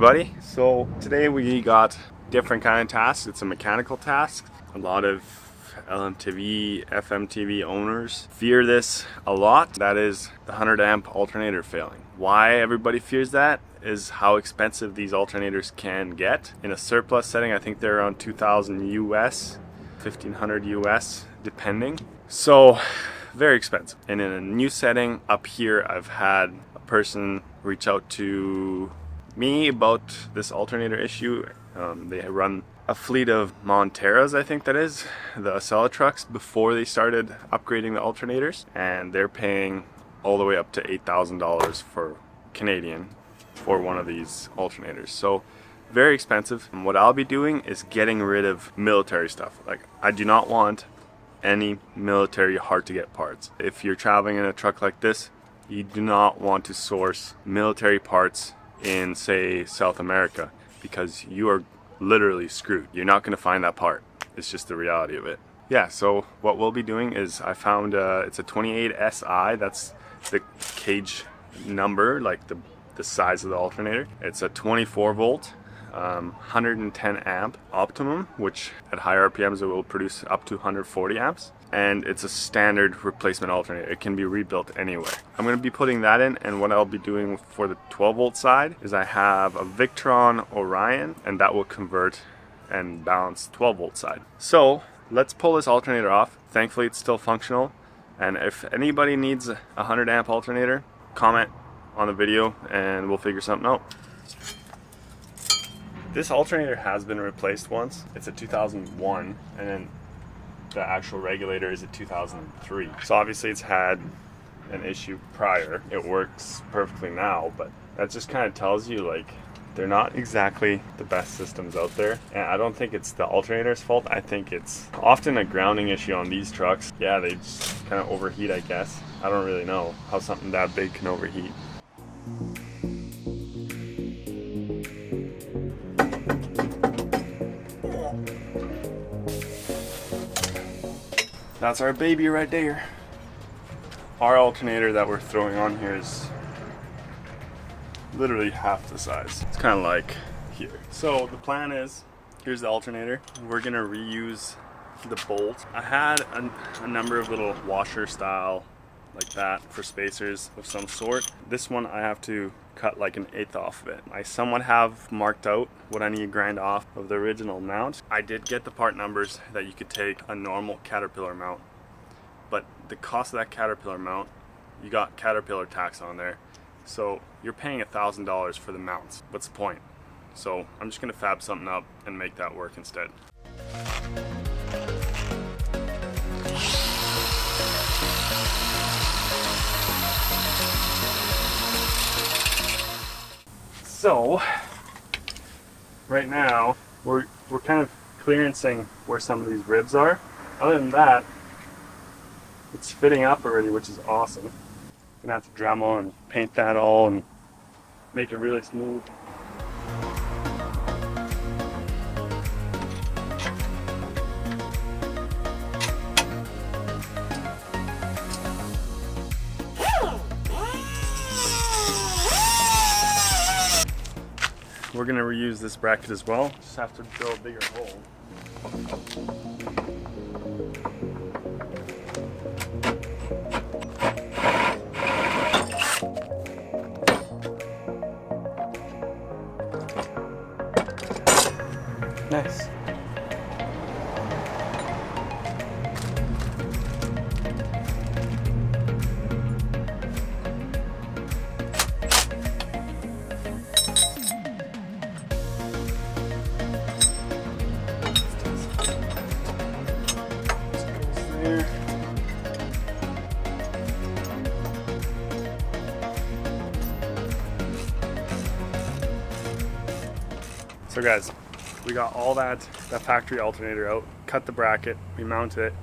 everybody. So today we got different kind of tasks. It's a mechanical task. A lot of LMTV, FMTV owners fear this a lot. That is the 100 amp alternator failing. Why everybody fears that is how expensive these alternators can get. In a surplus setting, I think they're around 2,000 US, 1,500 US, depending. So very expensive. And in a new setting up here, I've had a person reach out to me about this alternator issue. They run a fleet of Monteras, I think that is, the Acela trucks, before they started upgrading the alternators, and they're paying all the way up to $8,000 for Canadian for one of these alternators. So very expensive. And what I'll be doing is getting rid of military stuff. Like, I do not want any military hard to get parts. If you're traveling in a truck like this, you do not want to source military parts in, say, South America, because you are literally screwed. You're not going to find that part. It's just the reality of it. Yeah, so what we'll be doing is I found it's a 28 SI. That's the cage number, like the size of the alternator. It's a 24 volt 110 amp optimum, which at high RPMs it will produce up to 140 amps, and it's a standard replacement alternator. It can be rebuilt anywhere. I'm going to be putting that in, and what I'll be doing for the 12 volt side is I have a Victron Orion, and that will convert and balance 12 volt side. So let's pull this alternator off. Thankfully it's still functional, and if anybody needs a 100 amp alternator, comment on the video and we'll figure something out. This alternator has been replaced once. It's a 2001, and then the actual regulator is a 2003. So obviously it's had an issue prior. It works perfectly now, but that just kind of tells you, like, they're not exactly the best systems out there. And I don't think it's the alternator's fault. I think it's often a grounding issue on these trucks. Yeah, they just kind of overheat, I guess. I don't really know how something that big can overheat. That's our baby right there. Our alternator that we're throwing on here is literally half the size. It's kind of like here. So the plan is, here's the alternator. We're gonna reuse the bolt. I had a number of little washer style like that for spacers of some sort. This one I have to cut like 1/8 off of it. I somewhat have marked out what I need to grind off of the original mount. I did get the part numbers that you could take a normal Caterpillar mount, but the cost of that Caterpillar mount, you got Caterpillar tax on there, so you're paying $1,000 for the mounts. What's the point? So I'm just gonna fab something up and make that work instead. So right now we're kind of clearancing where some of these ribs are. Other than that, it's fitting up already, which is awesome. Gonna have to Dremel and paint that all and make it really smooth. We're gonna reuse this bracket as well. Just have to drill a bigger hole. Nice. So guys, we got all that factory alternator out, cut the bracket, we mounted it.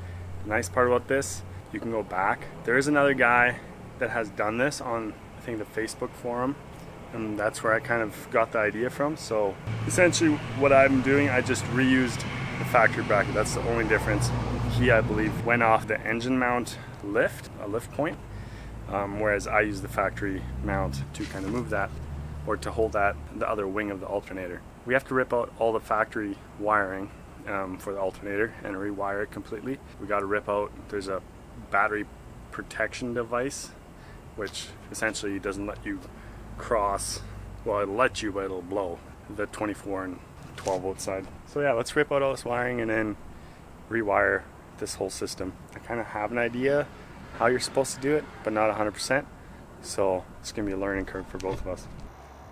The nice part about this, you can go back. There is another guy that has done this on, I think, the Facebook forum, and that's where I kind of got the idea from. So essentially what I'm doing, I just reused the factory bracket. That's the only difference. He, I believe, went off the engine mount lift, a lift point, whereas I use the factory mount to kind of move that. or to hold that the other wing of the alternator. We have to rip out all the factory wiring for the alternator and rewire it completely. We got to rip out, there's a battery protection device which essentially doesn't let you cross, well, it'll let you, but it'll blow the 24 and 12 volt side. So yeah, let's rip out all this wiring and then rewire this whole system. I kind of have an idea how you're supposed to do it, but not 100%. So it's gonna be a learning curve for both of us.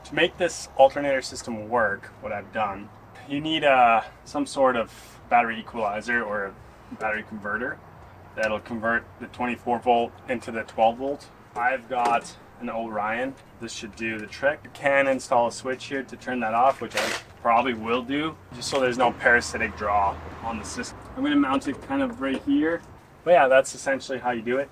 To make this alternator system work, what I've done, you need some sort of battery equalizer or a battery converter that'll convert the 24 volt into the 12 volt. I've got an Orion. This should do the trick. You can install a switch here to turn that off, which I probably will do, just so there's no parasitic draw on the system. I'm going to mount it kind of right here. But yeah, that's essentially how you do it.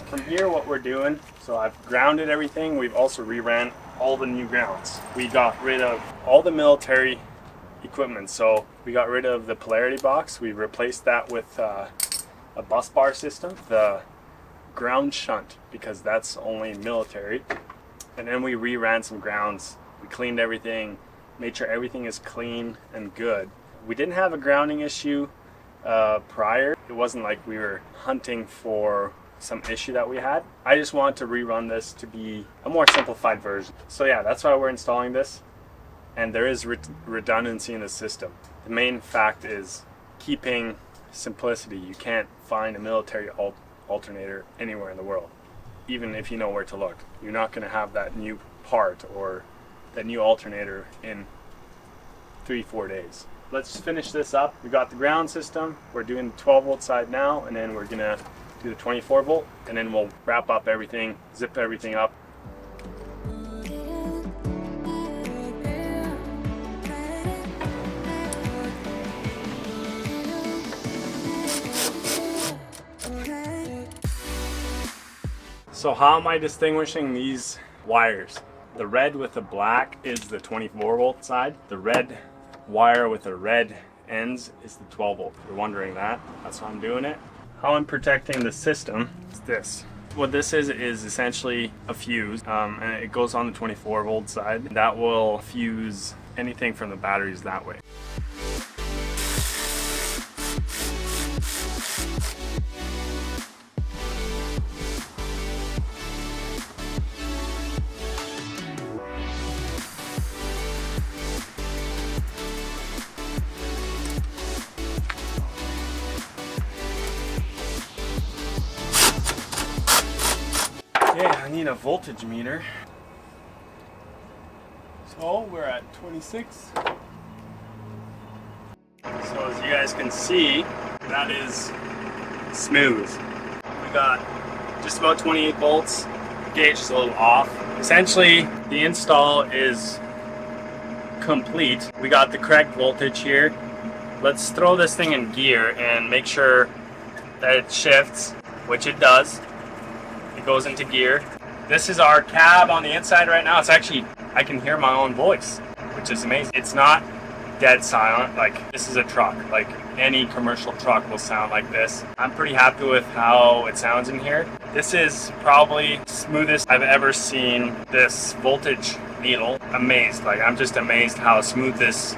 From here, what we're doing, so I've grounded everything. We've also re-ran all the new grounds. We got rid of all the military equipment. So we got rid of the polarity box. We replaced that with a bus bar system, the ground shunt, because that's only military. And then we re-ran some grounds. We cleaned everything, made sure everything is clean and good. We didn't have a grounding issue prior. It wasn't like we were hunting for some issue that we had. I just wanted to rerun this to be a more simplified version. So yeah, that's why we're installing this, and there is redundancy in the system. The main fact is keeping simplicity. You can't find a military alternator anywhere in the world, even if you know where to look. You're not going to have that new part or that new alternator in 3-4 days. Let's finish this up. We got the ground system. We're doing the 12 volt side now, and then we're gonna do the 24 volt, and then we'll wrap up everything, zip everything up. So how am I distinguishing these wires? The red with the black is the 24 volt side. The red wire with the red ends is the 12 volt. If you're wondering that, that's how I'm doing it. How I'm protecting the system is this. What this is essentially a fuse, and it goes on the 24 volt side. That will fuse anything from the batteries that way. Okay, I need a voltage meter. So we're at 26. So as you guys can see, that is smooth. We got just about 28 volts. The gauge is a little off. Essentially, the install is complete. We got the correct voltage here. Let's throw this thing in gear and make sure that it shifts, which it does. It goes into gear. This is our cab on the inside right now. It's actually, I can hear my own voice, which is amazing. It's not dead silent. Like, this is a truck. Like, any commercial truck will sound like this. I'm pretty happy with how it sounds in here. This is probably the smoothest I've ever seen this voltage needle. Amazed. Like, I'm just amazed how smooth this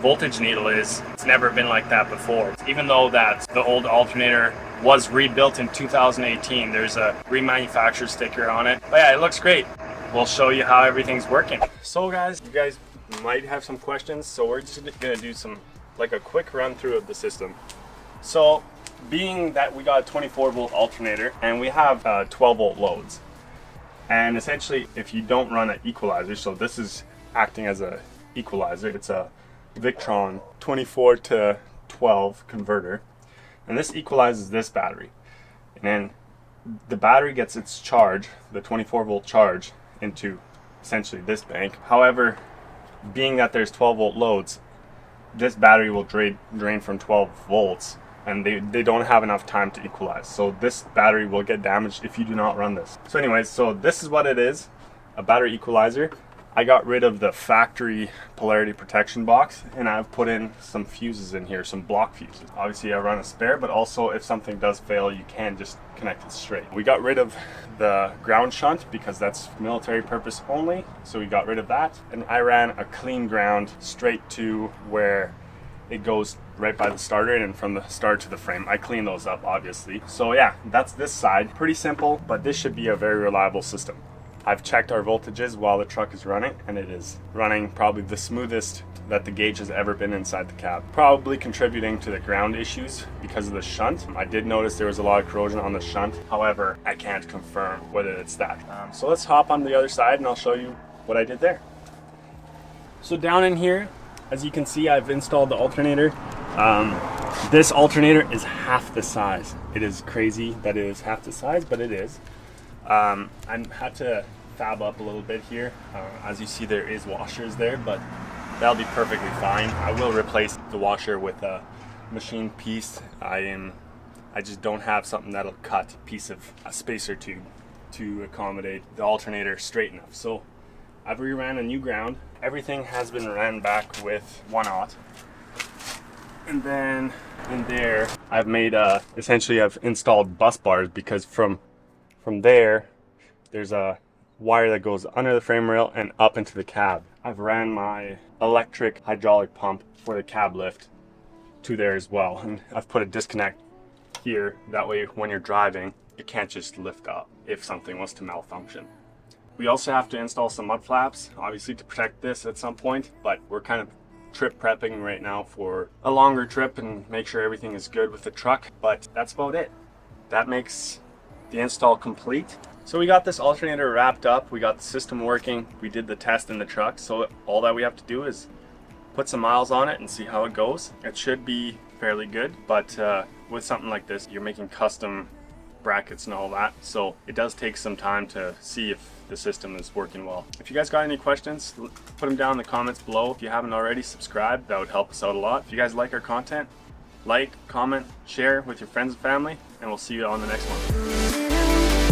voltage needle is. It's never been like that before. Even though that the old alternator was rebuilt in 2018, there's a remanufactured sticker on it. But yeah, it looks great. We'll show you how everything's working. So guys, you guys might have some questions, so we're just gonna do some, like a quick run through of the system. So being that we got a 24 volt alternator and we have 12 volt loads, and essentially if you don't run an equalizer, so this is acting as a equalizer, it's a Victron 24 to 12 converter, and this equalizes this battery. and the battery gets its charge, the 24 volt charge, into essentially this bank. However, being that there's 12 volt loads, this battery will drain from 12 volts, and they don't have enough time to equalize. So this battery will get damaged if you do not run this. So anyways, so this is what it is, a battery equalizer. I got rid of the factory polarity protection box, and I've put in some fuses in here, some block fuses. Obviously I run a spare, but also if something does fail, you can just connect it straight. We got rid of the ground shunt because that's military purpose only, so we got rid of that. And I ran a clean ground straight to where it goes right by the starter and from the start to the frame. I cleaned those up, obviously. So yeah, that's this side. Pretty simple, but this should be a very reliable system. I've checked our voltages while the truck is running, and it is running probably the smoothest that the gauge has ever been inside the cab. Probably contributing to the ground issues because of the shunt. I did notice there was a lot of corrosion on the shunt. However, I can't confirm whether it's that. So let's hop on the other side and I'll show you what I did there. So down in here, as you can see, I've installed the alternator. This alternator is half the size. It is crazy that it is half the size, but it is. I had to fab up a little bit here. As you see, there is washers there, but that'll be perfectly fine. I will replace the washer with a machine piece. I just don't have something that'll cut a piece of a spacer tube to accommodate the alternator straight enough. So I've reran a new ground. Everything has been ran back with 1/0. And then in there, I've made essentially I've installed bus bars because from there, there's a wire that goes under the frame rail and up into the cab. I've ran my electric hydraulic pump for the cab lift to there as well. And I've put a disconnect here. That way, when you're driving, it can't just lift up if something was to malfunction. We also have to install some mud flaps, obviously to protect this at some point, but we're kind of trip prepping right now for a longer trip and make sure everything is good with the truck. But that's about it. That makes the install complete. So we got this alternator wrapped up, we got the system working, we did the test in the truck, so all that we have to do is put some miles on it and see how it goes. It should be fairly good, but with something like this, you're making custom brackets and all that, so it does take some time to see if the system is working well. If you guys got any questions, put them down in the comments below. If you haven't already, subscribe, that would help us out a lot. If you guys like our content, like, comment, share with your friends and family, and we'll see you on the next one.